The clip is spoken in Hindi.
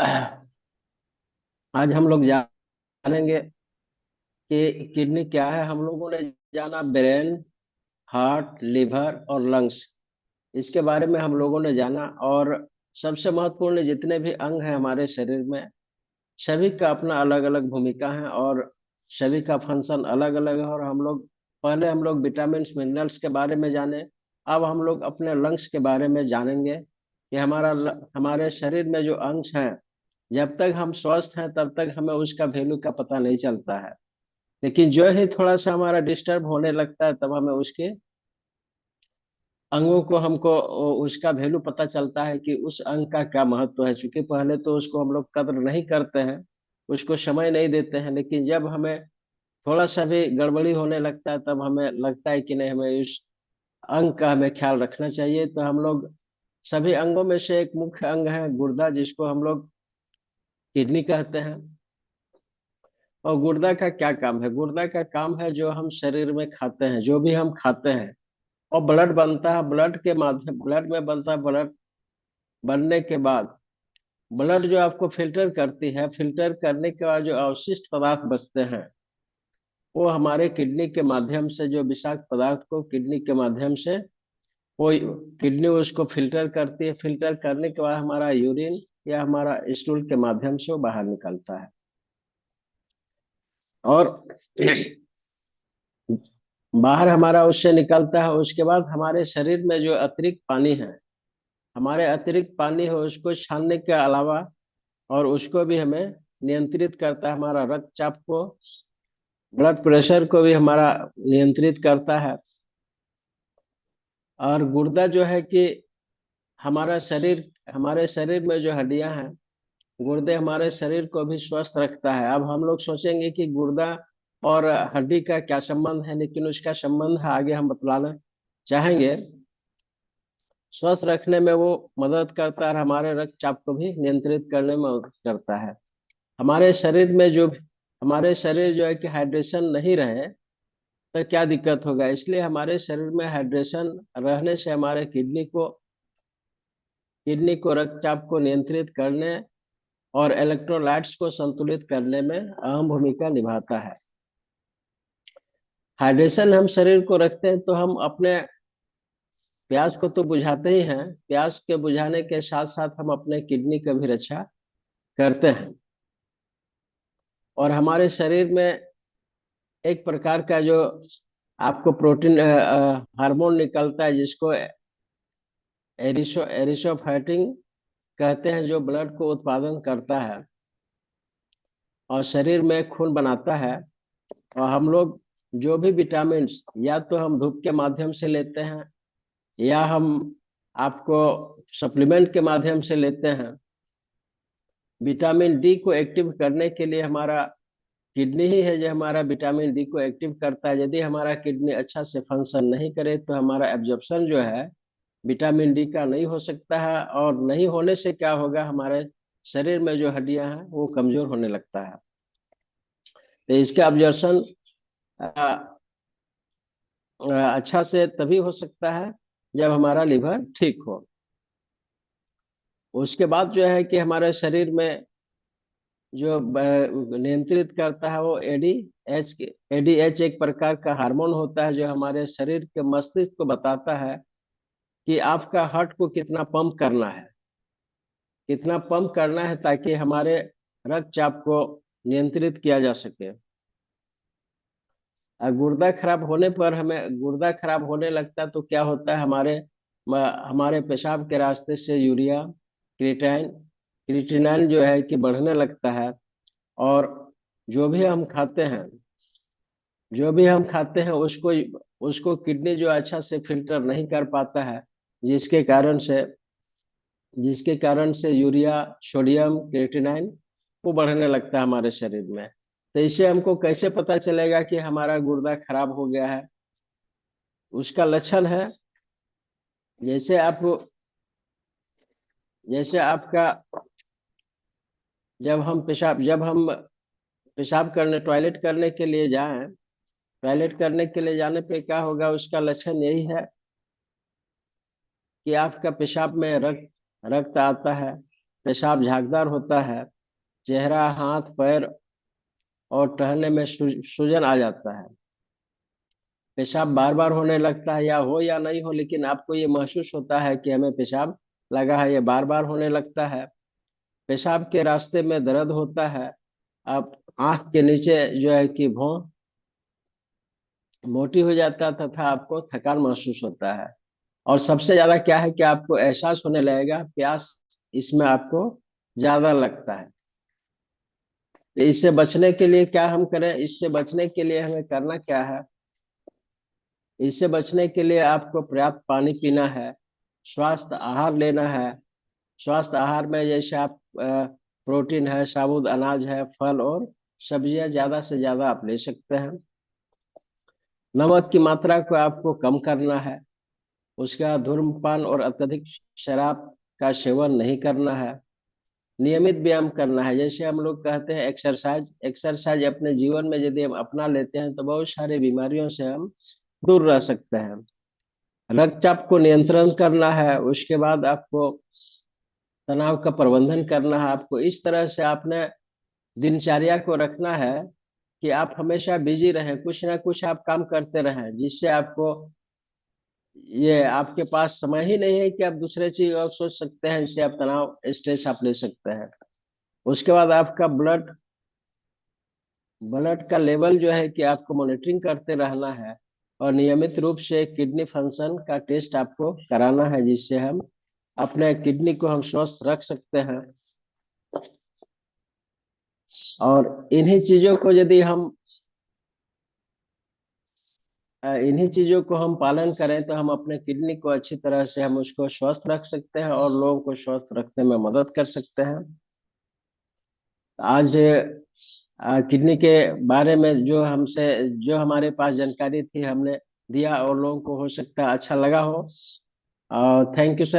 आज हम लोग जानेंगे कि किडनी क्या है। हम लोगों ने जाना ब्रेन, हार्ट, लिवर और लंग्स, इसके बारे में हम लोगों ने जाना। और सबसे महत्वपूर्ण जितने भी अंग हैं हमारे शरीर में, सभी का अपना अलग अलग भूमिका है और सभी का फंक्शन अलग अलग है। और हम लोग विटामिन मिनरल्स के बारे में जाने। अब हम लोग अपने लंग्स के बारे में जानेंगे कि हमारे शरीर में जो अंश हैं, जब तक हम स्वस्थ हैं तब तक हमें उसका वैल्यू का पता नहीं चलता है। लेकिन जो ही थोड़ा सा हमारा डिस्टर्ब होने लगता है तब हमें उसके अंगों को हमको उसका वैल्यू पता चलता है कि उस अंग का क्या महत्व है। क्योंकि पहले तो उसको हम लोग कद्र नहीं करते हैं, उसको समय नहीं देते हैं। लेकिन जब हमें थोड़ा सा भी गड़बड़ी होने लगता है तब हमें लगता है कि नहीं, हमें उस अंग का हमें ख्याल रखना चाहिए। तो हम लोग सभी अंगों में से एक मुख्य अंग है गुर्दा, जिसको हम लोग किडनी कहते हैं। और गुर्दा का क्या काम है? गुर्दा का काम है जो हम शरीर में खाते हैं, जो भी हम खाते हैं, और ब्लड बनता है। ब्लड के माध्यम ब्लड में बनता है। ब्लड बनने के बाद ब्लड जो आपको फिल्टर करती है, फिल्टर करने के बाद जो अवशिष्ट पदार्थ बचते हैं, वो हमारे किडनी के माध्यम से, जो विषाक्त पदार्थ को किडनी के माध्यम से वो किडनी उसको फिल्टर करती है। फिल्टर करने के बाद हमारा यूरिन या हमारा स्टूल के माध्यम से वो बाहर निकलता है। और बाहर हमारा उससे निकलता है। उसके बाद हमारे शरीर में जो अतिरिक्त पानी है, हमारे अतिरिक्त पानी है, उसको छानने के अलावा और उसको भी हमें नियंत्रित करता है। हमारा रक्तचाप को, ब्लड प्रेशर को भी हमारा नियंत्रित करता है। और गुर्दा जो है कि हमारे शरीर में जो हड्डियां हैं, गुर्दे हमारे शरीर को भी स्वस्थ रखता है। अब हम लोग सोचेंगे कि गुर्दा और हड्डी का क्या संबंध है, लेकिन उसका संबंध है, आगे हम बतलाना चाहेंगे। स्वस्थ रखने में वो मदद करता है और हमारे रक्तचाप को भी नियंत्रित करने में मदद करता है। हमारे शरीर में जो हमारे शरीर जो है कि हाइड्रेशन नहीं रहे तो क्या दिक्कत होगा। इसलिए हमारे शरीर में हाइड्रेशन रहने से हमारे किडनी को रक्तचाप को नियंत्रित करने और इलेक्ट्रोलाइट्स को संतुलित करने में अहम भूमिका निभाता है। हाइड्रेशन हम शरीर को रखते हैं तो हम अपने प्यास को तो बुझाते ही हैं, प्यास के बुझाने के साथ साथ हम अपने किडनी की भी रक्षा करते हैं। और हमारे शरीर में एक प्रकार का जो आपको प्रोटीन हार्मोन निकलता है, जिसको एरिसोफैटिन कहते हैं, जो ब्लड को उत्पादन करता है और शरीर में खून बनाता है। और हम लोग जो भी विटामिन, या तो हम धूप के माध्यम से लेते हैं या हम आपको सप्लीमेंट के माध्यम से लेते हैं। विटामिन डी को एक्टिव करने के लिए हमारा किडनी ही है जो हमारा विटामिन डी को एक्टिव करता है। यदि हमारा किडनी अच्छा से फंक्शन नहीं करे तो हमारा एब्जॉर्प्शन जो है विटामिन डी का नहीं हो सकता है। और नहीं होने से क्या होगा, हमारे शरीर में जो हड्डियां हैं वो कमजोर होने लगता है। तो इसका एब्जॉर्प्शन अच्छा से तभी हो सकता है जब हमारा लिवर ठीक हो। उसके बाद जो है कि हमारे शरीर में जो नियंत्रित करता है वो एडीएच एक प्रकार का हार्मोन होता है, जो हमारे शरीर के मस्तिष्क को बताता है कि आपका हार्ट को कितना पंप करना है ताकि हमारे रक्तचाप को नियंत्रित किया जा सके। गुर्दा खराब होने लगता है तो क्या होता है, हमारे पेशाब के रास्ते से यूरिया, क्रिएटिनिन क्रिएटिनिन जो है कि बढ़ने लगता है। और जो भी हम खाते हैं जो भी हम खाते हैं उसको उसको किडनी जो अच्छा से फिल्टर नहीं कर पाता है, जिसके कारण से जिसके कारण से यूरिया, सोडियम, क्रिएटिनिन वो बढ़ने लगता है हमारे शरीर में। तो इससे हमको कैसे पता चलेगा कि हमारा गुर्दा खराब हो गया है? उसका लक्षण है, जैसे आप जैसे आपका जब हम पेशाब करने टॉयलेट करने के लिए जाएं, टॉयलेट करने के लिए जाने पे क्या होगा, उसका लक्षण यही है कि आपका पेशाब में रक्त रक्त आता है। पेशाब झागदार होता है, चेहरा, हाथ, पैर और टहलने में सूजन आ जाता है। पेशाब बार बार होने लगता है, या हो या नहीं हो, लेकिन आपको ये महसूस होता है कि हमें पेशाब लगा है, ये बार बार होने लगता है। पेशाब के रास्ते में दर्द होता है। आप आंख के नीचे जो है कि भौं मोटी हो जाता है तथा आपको थकान महसूस होता है। और सबसे ज्यादा क्या है कि आपको एहसास होने लगेगा, प्यास इसमें आपको ज्यादा लगता है। तो इससे बचने के लिए क्या हम करें? इससे बचने के लिए हमें करना क्या है? इससे बचने के लिए आपको पर्याप्त पानी पीना है, स्वास्थ्य आहार लेना है। स्वास्थ्य आहार में जैसे आप प्रोटीन है, साबुत अनाज है, फल और सब्जियां ज्यादा से ज्यादा आप ले सकते हैं। नमक की मात्रा को आपको कम करना है। उसका धूम्रपान और अत्यधिक शराब का सेवन नहीं करना है। नियमित व्यायाम करना है। जैसे हम लोग कहते हैं एक्सरसाइज, एक्सरसाइज अपने जीवन में यदि हम अपना लेते हैं तो बहुत सारी बीमारियों से हम दूर रह सकते हैं। रक्तचाप को नियंत्रण करना है। उसके बाद आपको तनाव का प्रबंधन करना है। आपको इस तरह से आपने दिनचर्या को रखना है कि आप हमेशा बिजी रहें, कुछ ना कुछ आप काम करते रहें, जिससे आपको ये आपके पास समय ही नहीं है कि आप दूसरे चीज और सोच सकते हैं, जिससे आप तनाव स्ट्रेस आप ले सकते हैं। उसके बाद आपका ब्लड ब्लड का लेवल जो है कि आपको मॉनिटरिंग करते रहना है। और नियमित रूप से किडनी फंक्शन का टेस्ट आपको कराना है, जिससे हम अपने किडनी को हम स्वस्थ रख सकते हैं। और इन्हीं चीजों को हम पालन करें तो हम अपने किडनी को अच्छी तरह से हम उसको स्वस्थ रख सकते हैं और लोगों को स्वस्थ रखने में मदद कर सकते हैं। आज किडनी के बारे में जो हमारे पास जानकारी थी हमने दिया, और लोगों को हो सकता है अच्छा लगा हो। Thank you sir.